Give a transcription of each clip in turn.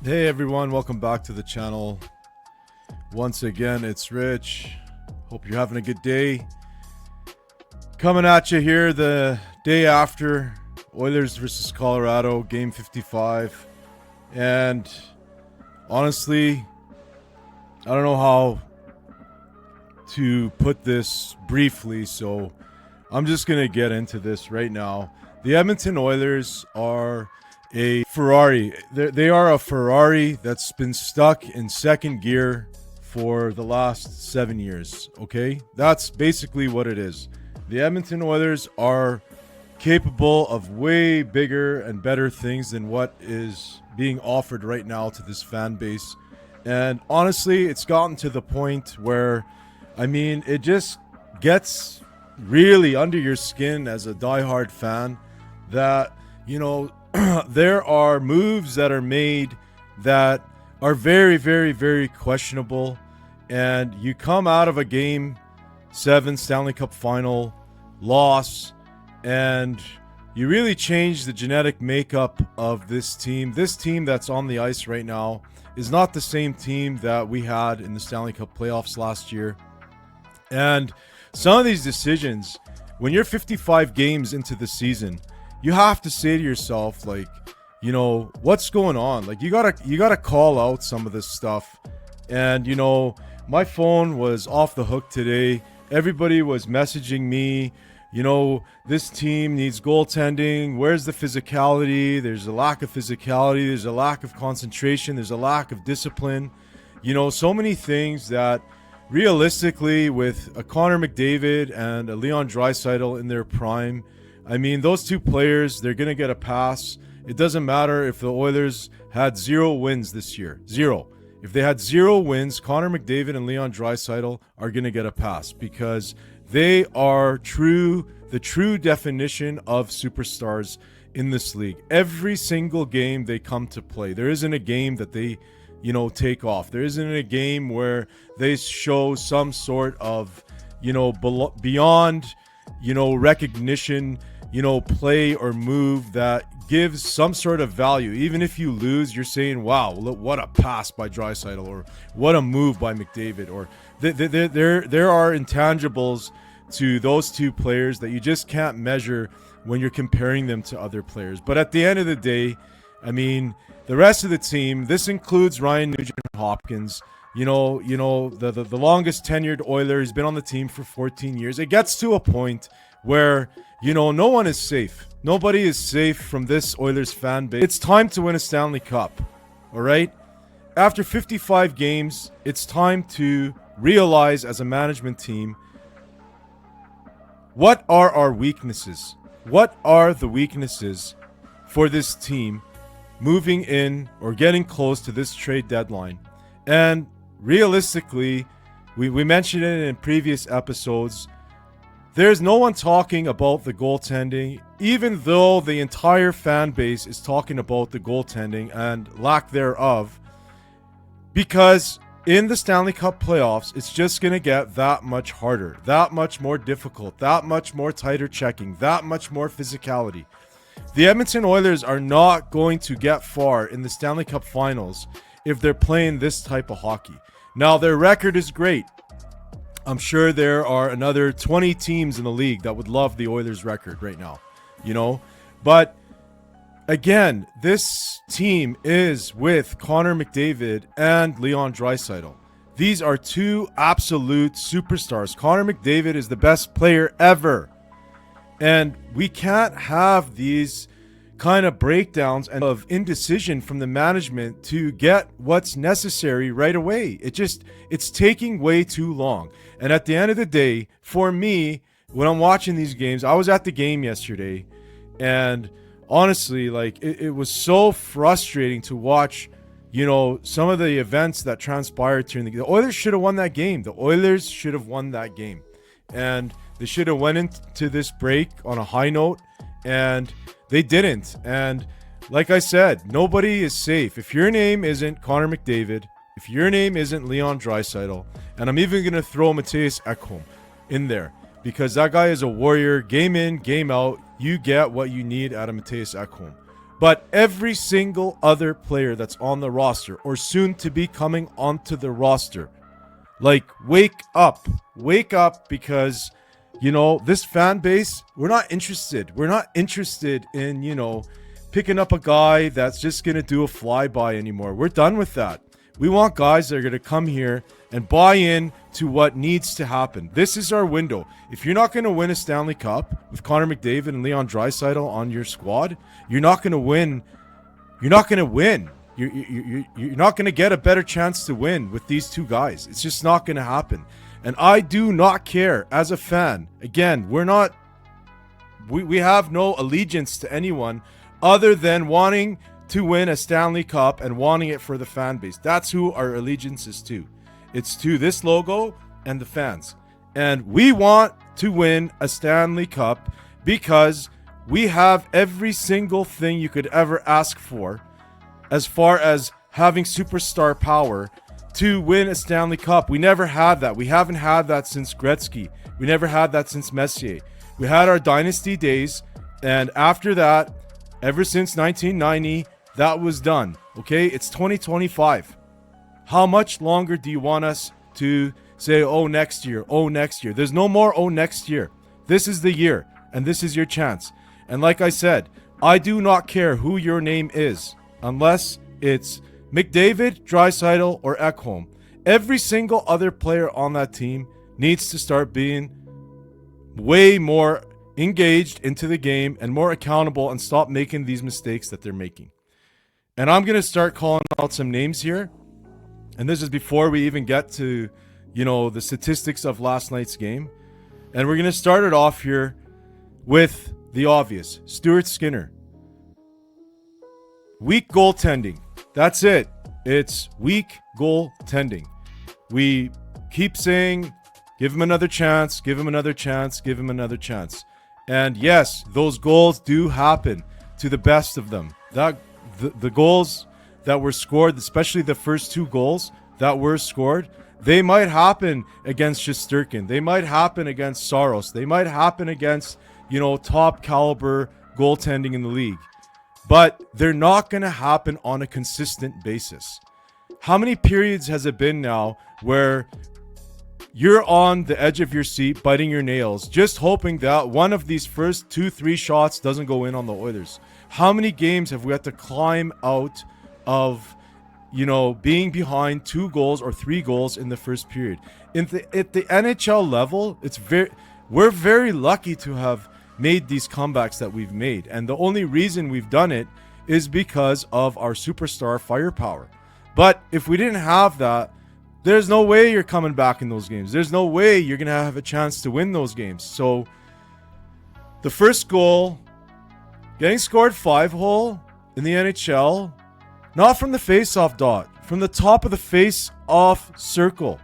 Hey everyone, welcome back to the channel. Once again, it's Rich. Hope you're having a good day. Coming at you here the day after Oilers versus Colorado, game 55. And honestly, I don't know how to put this briefly, so I'm just going to get into this right now. The Edmonton Oilers are a Ferrari. They are a Ferrari that's been stuck in second gear for the last 7 years, okay? That's basically what it is. The Edmonton Oilers are capable of way bigger and better things than what is being offered right now to this fan base. And honestly, it's gotten to the point where, I mean, it just gets really under your skin as a diehard fan that, you know, there are moves that are made that are very, very, very questionable. And you come out of a Game 7 Stanley Cup final loss, and you really change the genetic makeup of this team. This team that's on the ice right now is not the same team that we had in the Stanley Cup playoffs last year. And some of these decisions, when you're 55 games into the season, you have to say to yourself, like, you know, what's going on? Like, you gotta call out some of this stuff. And, you know, my phone was off the hook today. Everybody was messaging me, you know, this team needs goaltending. Where's the physicality? There's a lack of physicality. There's a lack of concentration. There's a lack of discipline. You know, so many things that realistically, with a Connor McDavid and a Leon Draisaitl in their prime, I mean, those two players, they're going to get a pass. It doesn't matter if the Oilers had 0 wins this year. 0. If they had 0 wins, Connor McDavid and Leon Draisaitl are going to get a pass because they are the true definition of superstars in this league. Every single game they come to play, there isn't a game that they, you know, take off. There isn't a game where they show some sort of, you know, beyond, you know, recognition, you know, play or move that gives some sort of value. Even if you lose, you're saying, wow, look, what a pass by Draisaitl, or what a move by McDavid, or there are intangibles to those two players that you just can't measure when you're comparing them to other players. But at the end of the day, I mean, the rest of the team, this includes Ryan Nugent-Hopkins, you know, the longest tenured Oiler. He's been on the team for 14 years. It gets to a point where, you know, no one is safe. Nobody is safe from this Oilers fan base. It's time to win a Stanley Cup, all right? After 55 games, it's time to realize as a management team, what are our weaknesses? What are the weaknesses for this team moving in or getting close to this trade deadline? And realistically, we mentioned it in previous episodes, there's no one talking about the goaltending, even though the entire fan base is talking about the goaltending and lack thereof, because in the Stanley Cup playoffs, it's just going to get that much harder, that much more difficult, that much more tighter checking, that much more physicality. The Edmonton Oilers are not going to get far in the Stanley Cup finals if they're playing this type of hockey. Now, their record is great. I'm sure there are another 20 teams in the league that would love the Oilers' record right now, you know? But again, this team is with Connor McDavid and Leon Draisaitl. These are two absolute superstars. Connor McDavid is the best player ever. And we can't have these kind of breakdowns and of indecision from the management to get what's necessary right away. It's taking way too long. And at the end of the day, for me, when I'm watching these games, I was at the game yesterday, and honestly, like, it was so frustrating to watch, you know, some of the events that transpired during the Oilers should have won that game. The Oilers should have won that game. And they should have went into this break on a high note, and they didn't. And like I said, nobody is safe. If your name isn't Connor McDavid, if your name isn't Leon Draisaitl, and I'm even going to throw Mattias Ekholm in there, because that guy is a warrior, game in, game out. You get what you need out of Mattias Ekholm. But every single other player that's on the roster or soon to be coming onto the roster, like, wake up, because, you know, this fan base, we're not interested. We're not interested in, you know, picking up a guy that's just going to do a flyby anymore. We're done with that. We want guys that are going to come here and buy in to what needs to happen. This is our window. If you're not going to win a Stanley Cup with Connor McDavid and Leon Draisaitl on your squad, you're not going to win. You're not going to win. You're not going to get a better chance to win with these two guys. It's just not going to happen. And I do not care as a fan. Again, we have no allegiance to anyone other than wanting to win a Stanley Cup and wanting it for the fan base. That's who our allegiance is to. It's to this logo and the fans. And we want to win a Stanley Cup because we have every single thing you could ever ask for as far as having superstar power to win a Stanley Cup. We never had that. We haven't had that since Gretzky. We never had that since Messier. We had our dynasty days, and after that, ever since 1990, that was done. Okay, it's 2025. How much longer do you want us to say, oh, next year, oh, next year? There's no more, oh, next year. This is the year, and this is your chance. And like I said, I do not care who your name is, unless it's McDavid, Draisaitl, or Ekholm. Every single other player on that team needs to start being way more engaged into the game and more accountable and stop making these mistakes that they're making. And I'm going to start calling out some names here. And this is before we even get to, you know, the statistics of last night's game. And we're going to start it off here with the obvious. Stuart Skinner. Weak goaltending. That's it. It's weak goaltending. We keep saying, give him another chance, give him another chance, give him another chance. And yes, those goals do happen to the best of them. The goals that were scored, especially the first two goals that were scored, they might happen against Shesterkin. They might happen against Saros. They might happen against, you know, top caliber goaltending in the league. But they're not going to happen on a consistent basis. How many periods has it been now where you're on the edge of your seat, biting your nails, just hoping that one of these first 2-3 shots doesn't go in on the Oilers? How many games have we had to climb out of, you know, being behind 2 goals or 3 goals in the first period? At the NHL level, we're very lucky to have made these comebacks that we've made. And the only reason we've done it is because of our superstar firepower. But if we didn't have that, there's no way you're coming back in those games. There's no way you're going to have a chance to win those games. So the first goal, getting scored 5-hole in the NHL, not from the face-off dot, from the top of the face-off circle.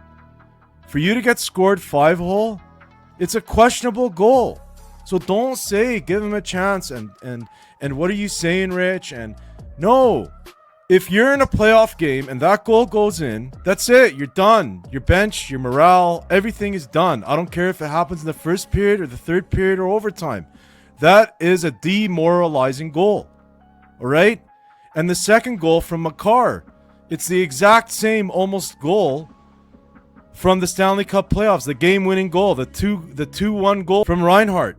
For you to get scored 5-hole, it's a questionable goal. So don't say give him a chance and what are you saying, Rich? And no. If you're in a playoff game and that goal goes in, that's it. You're done. Your bench, your morale, everything is done. I don't care if it happens in the first period or the third period or overtime. That is a demoralizing goal. All right? And the second goal from Makar, it's the exact same almost goal from the Stanley Cup playoffs, the game-winning goal, the 2-1 goal from Reinhart.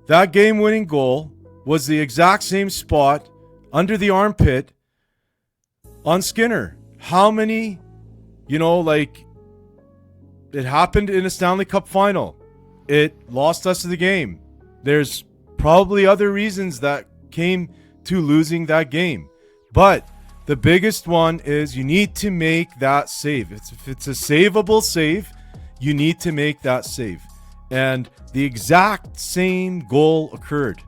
That game-winning goal was the exact same spot under the armpit on Skinner. How many, it happened in a Stanley Cup final. It lost us the game. There's probably other reasons that came to losing that game. But the biggest one is you need to make that save. If it's a savable save, you need to make that save. And the exact same goal occurred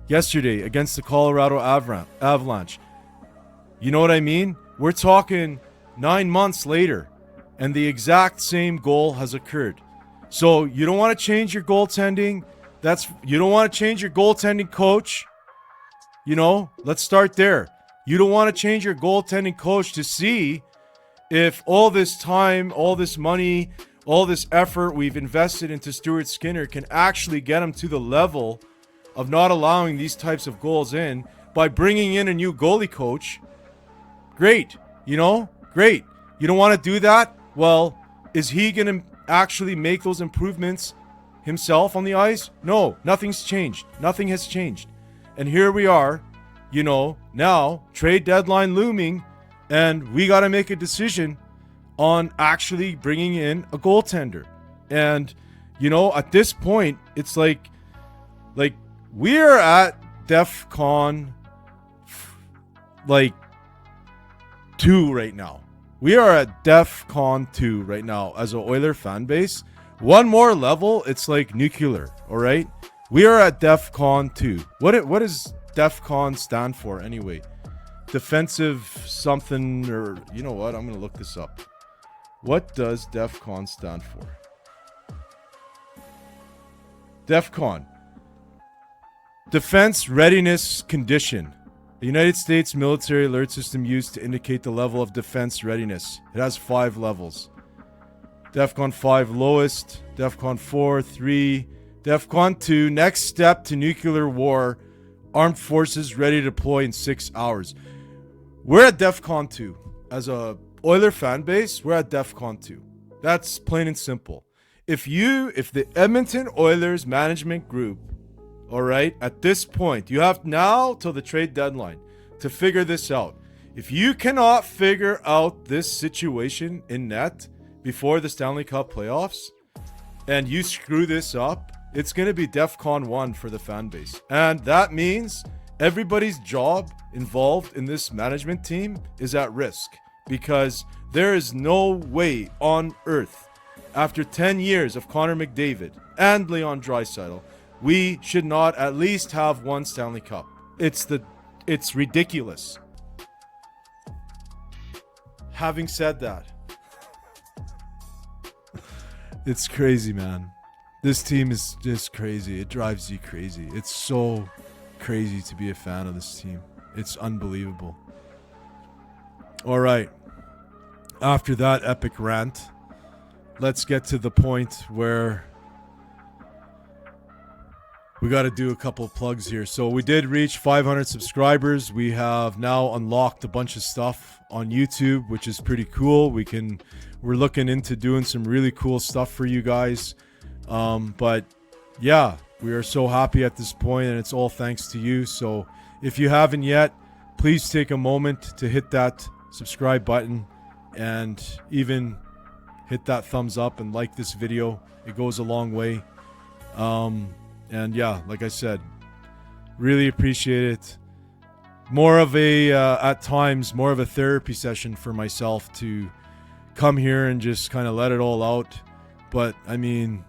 yesterday against the Colorado Avalanche. You know what I mean? We're talking 9 months later, and the exact same goal has occurred. So you don't want to change your goaltending. You don't want to change your goaltending coach. Let's start there. You don't want to change your goaltending coach to see if all this time, all this money, all this effort we've invested into Stuart Skinner can actually get him to the level of not allowing these types of goals in by bringing in a new goalie coach, great. Great. You don't want to do that? Well, is he going to actually make those improvements himself on the ice? No, nothing's changed. Nothing has changed. And here we are, now trade deadline looming, and we got to make a decision on actually bringing in a goaltender. And, at this point, it's like we're at DEFCON 2 right now. We are at DEFCON 2 right now as an Oiler fan base. One more level, it's like nuclear, all right? We are at DEFCON 2. What does DEFCON stand for anyway? Defensive something, or you know what? I'm going to look this up. What does DEFCON stand for? DEFCON. Defense Readiness Condition. The United States military alert system used to indicate the level of defense readiness. It has 5 levels. DEFCON 5 lowest, DEFCON 4, 3, DEFCON 2, next step to nuclear war, armed forces ready to deploy in 6 hours. We're at DEFCON 2. As a Oiler fan base, we're at DEFCON 2. That's plain and simple. If the Edmonton Oilers management group, all right, at this point, you have now till the trade deadline to figure this out. If you cannot figure out this situation in net before the Stanley Cup playoffs, and you screw this up, it's going to be DEFCON 1 for the fan base. And that means everybody's job involved in this management team is at risk, because there is no way on earth, after 10 years of Connor McDavid and Leon Draisaitl, we should not at least have one Stanley Cup. It's ridiculous. Having said that, it's crazy, man. This team is just crazy. It drives you crazy. It's so crazy to be a fan of this team. It's unbelievable. All right. After that epic rant, let's get to the point where we got to do a couple of plugs here. So we did reach 500 subscribers. We have now unlocked a bunch of stuff on YouTube, which is pretty cool. We're looking into doing some really cool stuff for you guys. But yeah, we are so happy at this point, and it's all thanks to you. So if you haven't yet, please take a moment to hit that subscribe button and even hit that thumbs up and like this video. It goes a long way. And yeah, like I said, really appreciate it. More of at times, more of a therapy session for myself to come here and just kind of let it all out. But I mean,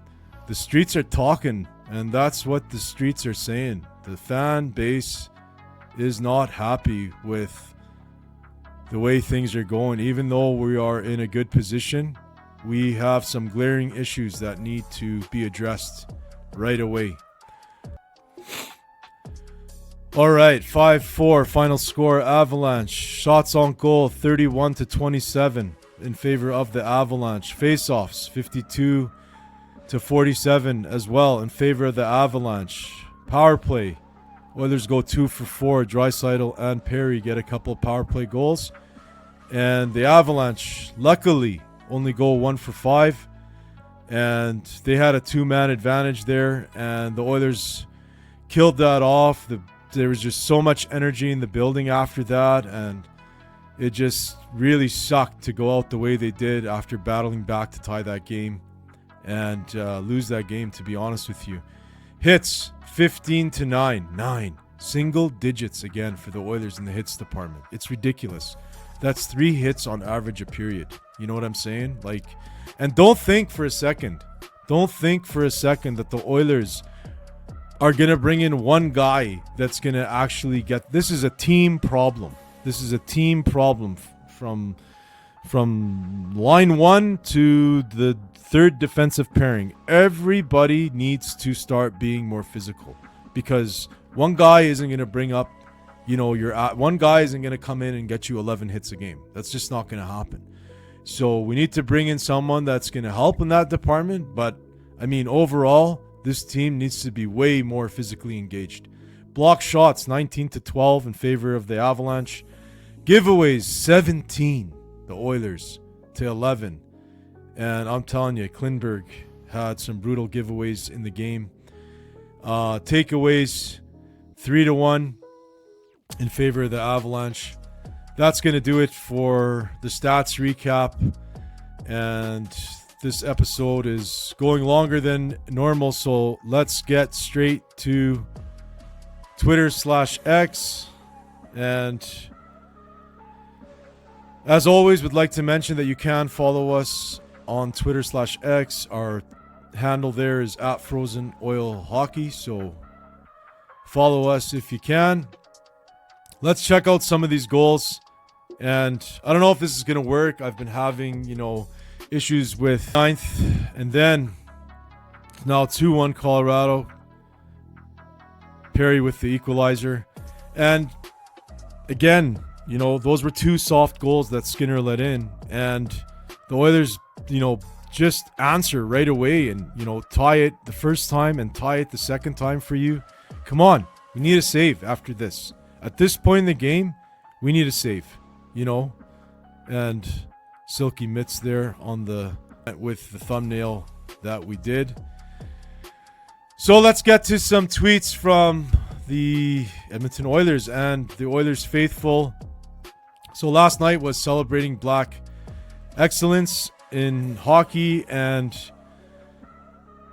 the streets are talking, and that's what the streets are saying. The fan base is not happy with the way things are going. Even though we are in a good position, we have some glaring issues that need to be addressed right away. All right, 5-4 final score. Avalanche shots on goal 31-27 in favor of the Avalanche. Face-offs 52-47 as well in favor of the Avalanche. Power play, Oilers go 2 for 4. Draisaitl and Perry get a couple of power play goals, and the Avalanche luckily only go 1 for 5, and they had a 2-man advantage there, and the Oilers killed that off. There was just so much energy in the building after that, and it just really sucked to go out the way they did after battling back to tie that game and lose that game, to be honest with you. Hits 15-9. 9 single digits again for the Oilers in the hits department. It's ridiculous. That's 3 hits on average a period. You know what I'm saying? And don't think for a second that the Oilers are going to bring in one guy that's going to actually get... This is a team problem. This is a team problem from line 1 to the third defensive pairing. Everybody needs to start being more physical, because one guy isn't going to bring up, one guy isn't going to come in and get you 11 hits a game. That's just not going to happen. So we need to bring in someone that's going to help in that department. But I mean, overall, this team needs to be way more physically engaged. Block shots 19-12 in favor of the Avalanche. Giveaways 17, the Oilers to 11. And I'm telling you, Klingberg had some brutal giveaways in the game. Takeaways 3-1 in favor of the Avalanche. That's going to do it for the stats recap. And this episode is going longer than normal, so let's get straight to Twitter/X. And as always, would like to mention that you can follow us on Twitter/X. Our handle there is @FrozenOilHockey, so follow us if you can. Let's check out some of these goals. And I don't know if this is going to work. I've been having, issues with ninth. And then now 2-1 Colorado. Perry with the equalizer. And again, those were two soft goals that Skinner let in. And the Oilers, just answer right away and, tie it the first time and tie it the second time for you. Come on. We need a save after this. At this point in the game, we need a save, and silky mitts there with the thumbnail that we did. So let's get to some tweets from the Edmonton Oilers and the Oilers faithful. So last night was celebrating Black excellence in hockey, and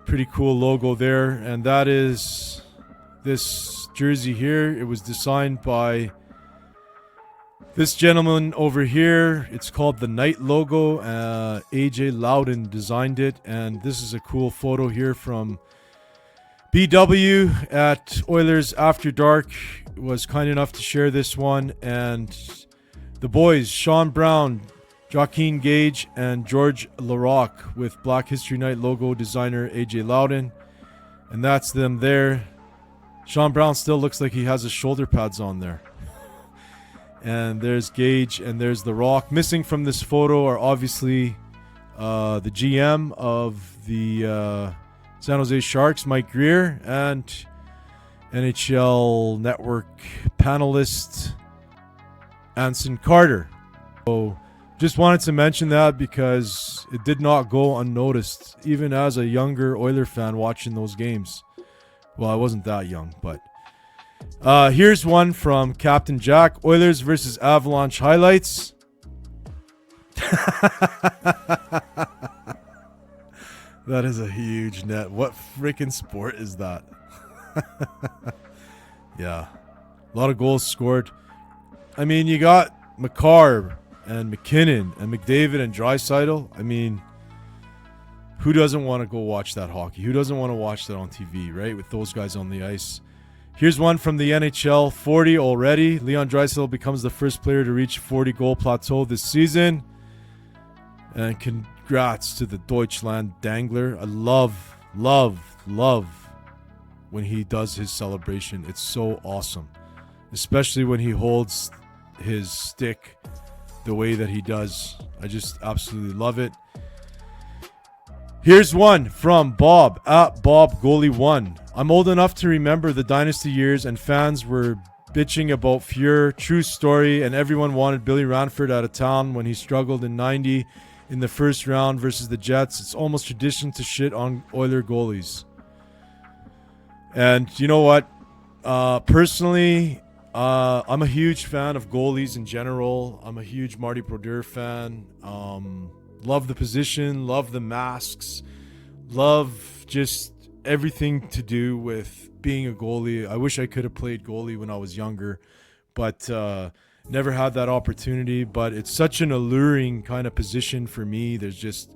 pretty cool logo there. And that is this jersey here. It was designed by this gentleman over here. It's called the Knight logo. AJ Loudon designed it, and this is a cool photo here from BW at Oilers After Dark. Was kind enough to share this one, and the boys Sean Brown, Joaquin Gage, and George Larocque with Black History Night logo designer AJ Loudon, and that's them there. Sean Brown still looks like he has his shoulder pads on there. And there's Gage and there's The Rock. Missing from this photo are obviously the GM of the San Jose Sharks, Mike Greer, and NHL Network panelist Anson Carter. So just wanted to mention that because it did not go unnoticed, even as a younger Oiler fan watching those games. Well, I wasn't that young, but here's one from Captain Jack. Oilers versus Avalanche highlights. That is a huge net. What freaking sport is that? Yeah. A lot of goals scored. I mean, you got McCarr and McKinnon and McDavid and Draisaitl. I mean, who doesn't want to go watch that hockey? Who doesn't want to watch that on TV, right? With those guys on the ice. Here's one from the NHL. 40 already. Leon Draisaitl becomes the first player to reach 40-goal plateau this season. And congrats to the Deutschland Dangler. I love when he does his celebration. It's so awesome. Especially when he holds his stick the way that he does. I just absolutely love it. Here's one from Bob at BobGoalie1. I'm old enough to remember the dynasty years, and fans were bitching about Fuhr. True story, and everyone wanted Billy Ranford out of town when he struggled in 90 in the first round versus the Jets. It's almost tradition to shit on Oiler goalies. And you know what? Personally, I'm a huge fan of goalies in general. I'm a huge Marty Brodeur fan. Love the position, love the masks, love just everything to do with being a goalie. I wish I could have played goalie when I was younger, but never had that opportunity. But it's such an alluring kind of position for me. There's just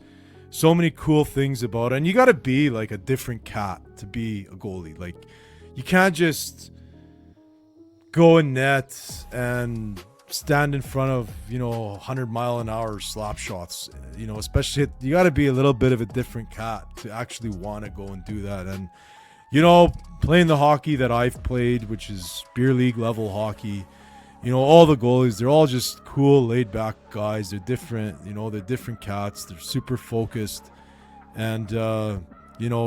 so many cool things about it. And you got to be like a different cat to be a goalie. Like, you can't just go in net and stand in front of 100-mile-an-hour slap shots, especially you got to be a little bit of a different cat to actually want to go and do that. And playing the hockey that I've played, which is beer league level hockey, all the goalies, they're all just cool, laid back guys. They're different, they're different cats. They're super focused, and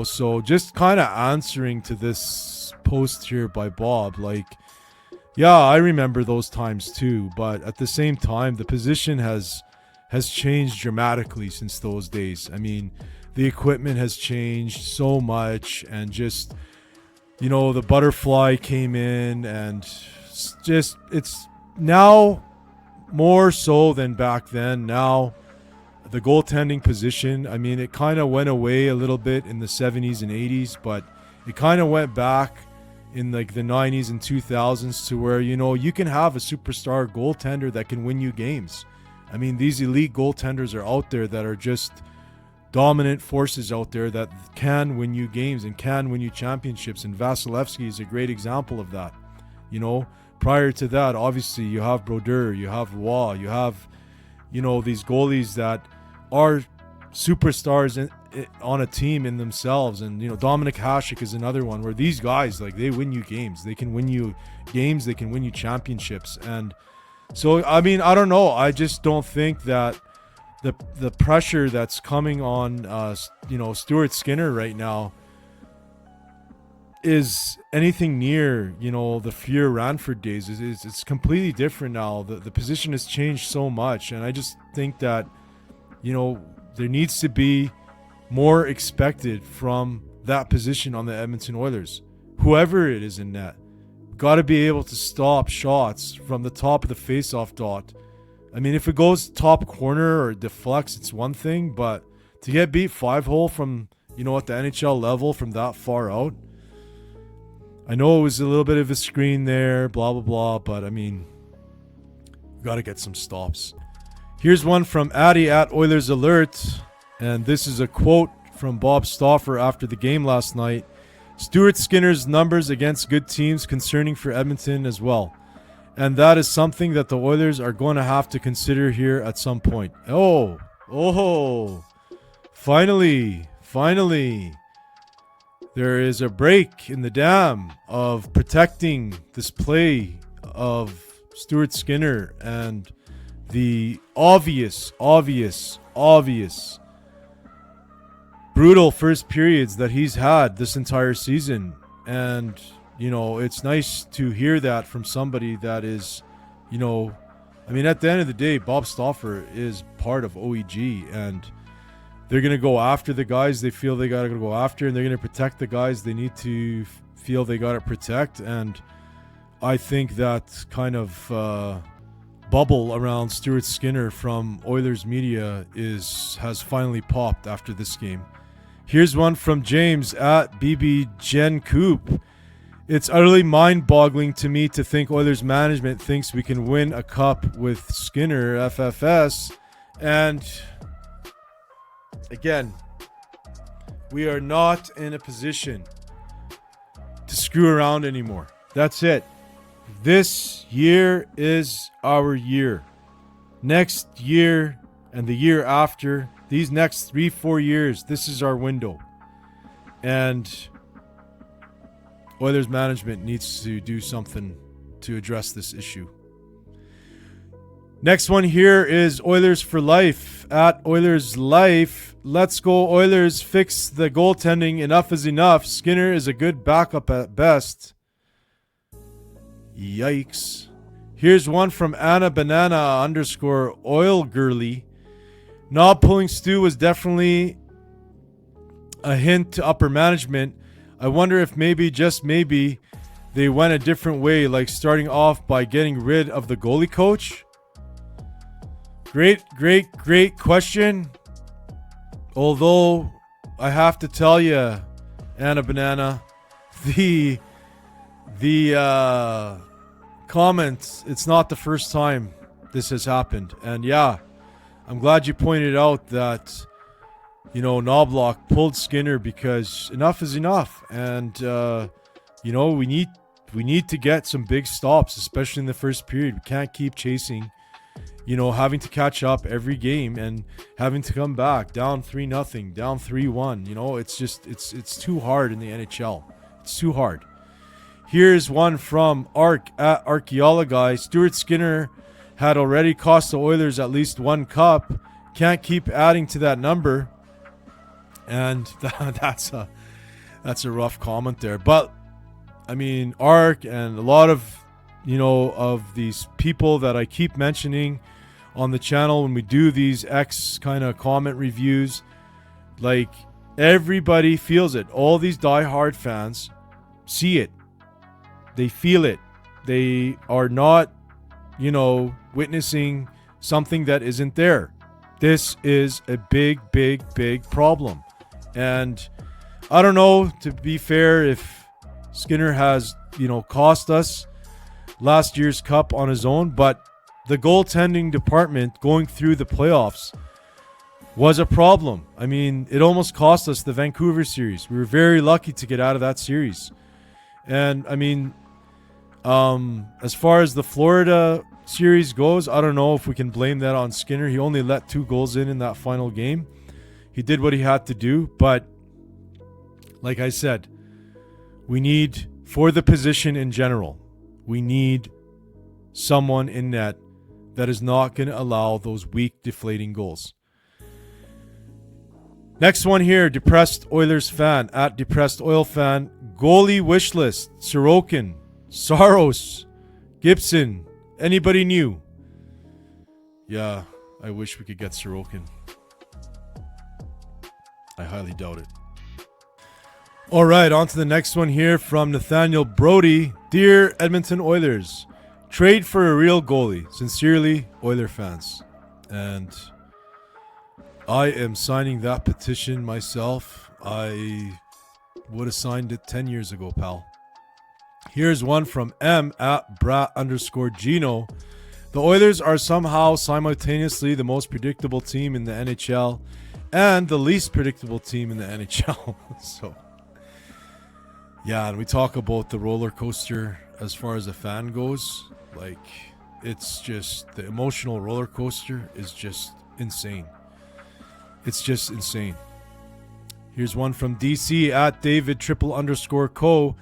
So just kind of answering to this post here by Bob, like, yeah, I remember those times too, but at the same time, the position has changed dramatically since those days. I mean, the equipment has changed so much, and just, the butterfly came in, and it's now more so than back then. Now, the goaltending position, I mean, it kind of went away a little bit in the 70s and 80s, but it kind of went back in like the 90s and 2000s to where, you can have a superstar goaltender that can win you games. I mean, these elite goaltenders are out there that are just dominant forces out there that can win you games and can win you championships. And Vasilevsky is a great example of that. Prior to that, obviously, you have Brodeur, you have Roy, you have, these goalies that are superstars on a team in themselves. And, Dominik Hasek is another one where these guys, like, they win you games. They can win you games. They can win you championships. And so, I mean, I don't know. I just don't think that the pressure that's coming on, Stuart Skinner right now is anything near, the Fuhr Ranford days. It's completely different now. The position has changed so much. And I just think that, there needs to be more expected from that position on the Edmonton Oilers. Whoever it is in net, got to be able to stop shots from the top of the faceoff dot. I mean, if it goes top corner or deflects, it's one thing, but to get beat 5-hole from, at the NHL level from that far out, I know it was a little bit of a screen there, blah, blah, blah, but I mean, we got to get some stops. Here's one from Addy at Oilers Alert, and this is a quote from Bob Stauffer after the game last night. Stuart Skinner's numbers against good teams concerning for Edmonton as well. And that is something that the Oilers are going to have to consider here at some point. Finally. There is a break in the dam of protecting this play of Stuart Skinner and the obvious brutal first periods that he's had this entire season. And, it's nice to hear that from somebody that is, I mean, at the end of the day, Bob Stauffer is part of OEG, and they're going to go after the guys they feel they got to go after, and they're going to protect the guys they need to feel they got to protect. And I think that kind of bubble around Stuart Skinner from Oilers media has finally popped after this game. Here's one from James at BB Gen Coop. It's utterly mind-boggling to me to think Oilers management thinks we can win a cup with Skinner, FFS. And again, we are not in a position to screw around anymore. That's it. This year is our year. Next year and the year after, these next 3-4 years, this is our window. And Oilers management needs to do something to address this issue. Next one here is Oilers for Life at Oilers Life. Let's go Oilers, fix the goaltending. Enough is enough. Skinner is a good backup at best. Yikes. Here's one from Anna Banana _ Oil Girly. Not pulling Stu was definitely a hint to upper management. I wonder if maybe, just maybe, they went a different way, like starting off by getting rid of the goalie coach. Great question. Although, I have to tell you, Anna Banana, the comments, it's not the first time this has happened. And yeah, I'm glad you pointed out that, Knoblauch pulled Skinner because enough is enough. And, we need to get some big stops, especially in the first period. We can't keep chasing, having to catch up every game and having to come back down 3-0, down 3-1. It's just, it's too hard in the NHL. It's too hard. Here's one from Ark at Archaeologuy. Stuart Skinner had already cost the Oilers at least one cup. Can't keep adding to that number. And that's a rough comment there. But I mean, Ark and a lot of, of these people that I keep mentioning on the channel when we do these X kind of comment reviews, like, everybody feels it. All these diehard fans see it. They feel it. They are not, witnessing something that isn't there. This is a big, big, big problem. And I don't know, to be fair, if Skinner has, cost us last year's cup on his own, but the goaltending department going through the playoffs was a problem. I mean, it almost cost us the Vancouver series. We were very lucky to get out of that series. And I mean, as far as the Florida series goes, I don't know if we can blame that on Skinner. He only let 2 goals in that final game. He did what he had to do, but like I said, we need, for the position in general, we need someone in net that is not going to allow those weak, deflating goals. Next one here, depressed Oilers fan, at depressed Oil fan. Goalie wish list: Sorokin, Saros, Gibson. Anybody new? Yeah, I wish we could get Sorokin. I highly doubt it. All right, on to the next one here from Nathaniel Brody. Dear Edmonton Oilers, trade for a real goalie. Sincerely, Oiler fans. And I am signing that petition myself. I would have signed it 10 years ago, pal. Here's one from M at Brat_Gino. The Oilers are somehow simultaneously the most predictable team in the NHL and the least predictable team in the NHL. So, yeah, and we talk about the roller coaster as far as a fan goes. Like, it's just, the emotional roller coaster is just insane. It's just insane. Here's one from DC at David_Co.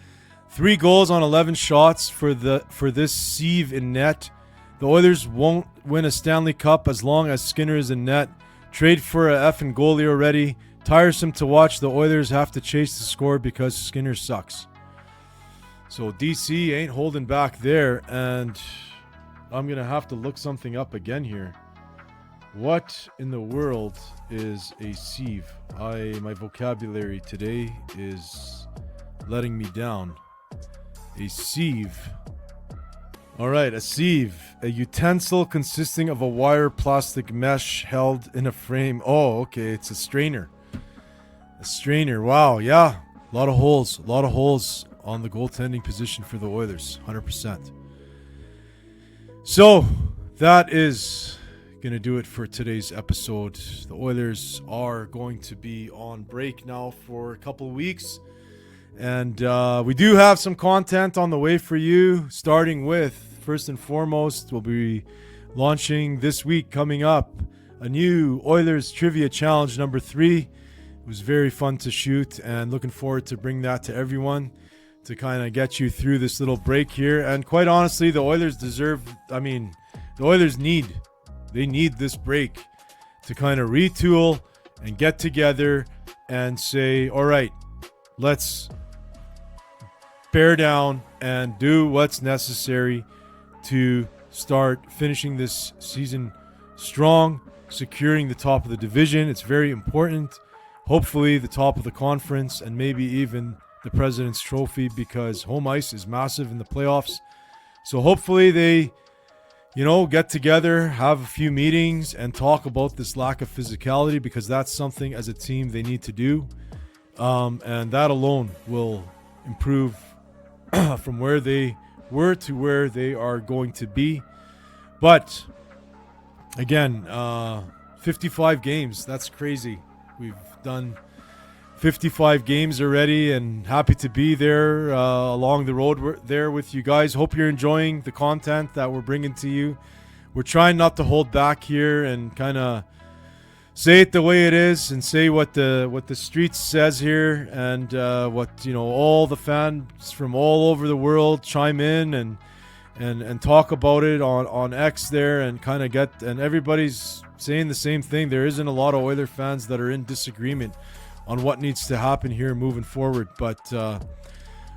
3 goals on 11 shots for this sieve in net. The Oilers won't win a Stanley Cup as long as Skinner is in net. Trade for a effing goalie already. Tiresome to watch the Oilers have to chase the score because Skinner sucks. So DC ain't holding back there, and I'm going to have to look something up again here. What in the world is a sieve? My vocabulary today is letting me down. A sieve. All right, a sieve. A utensil consisting of a wire plastic mesh held in a frame. Oh, okay, it's a strainer. A strainer. Wow, yeah. A lot of holes. A lot of holes on the goaltending position for the Oilers. 100%. So, that is going to do it for today's episode. The Oilers are going to be on break now for a couple of weeks. And we do have some content on the way for you, starting with, first and foremost, we'll be launching this week coming up a new Oilers Trivia Challenge number 3. It was very fun to shoot and looking forward to bring that to everyone to kind of get you through this little break here. And quite honestly, the Oilers the Oilers need this break to kind of retool and get together and say, all right, let's bear down and do what's necessary to start finishing this season strong, securing the top of the division. It's very important. Hopefully the top of the conference and maybe even the President's Trophy, because home ice is massive in the playoffs. So hopefully they, get together, have a few meetings and talk about this lack of physicality, because that's something as a team they need to do. And that alone will improve from where they were to where they are going to be. But again, 55 games, that's crazy. We've done 55 games already, and happy to be there along the road there with you guys. Hope you're enjoying the content that we're bringing to you. We're trying not to hold back here and kind of say it the way it is and say what the streets says here, and what all the fans from all over the world chime in and talk about it on X there, and kind of get, and everybody's saying the same thing. There isn't a lot of Oiler fans that are in disagreement on what needs to happen here moving forward. But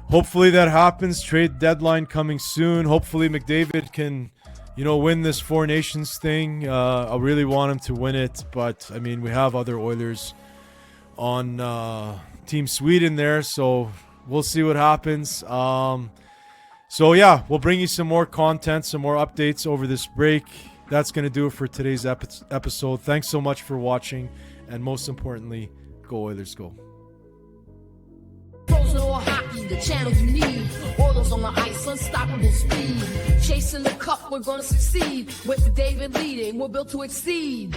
hopefully that happens. Trade deadline coming soon. Hopefully McDavid can, win this Four Nations thing. I really want him to win it, but I mean, we have other Oilers on Team Sweden there, so we'll see what happens. So yeah, we'll bring you some more content, some more updates over this break. That's going to do it for today's episode. Thanks so much for watching, and most importantly, go Oilers, go. Or hockey, the channel you need. Oilers on the ice, unstoppable speed. Chasing the cup, we're gonna succeed. With David leading, we're built to exceed.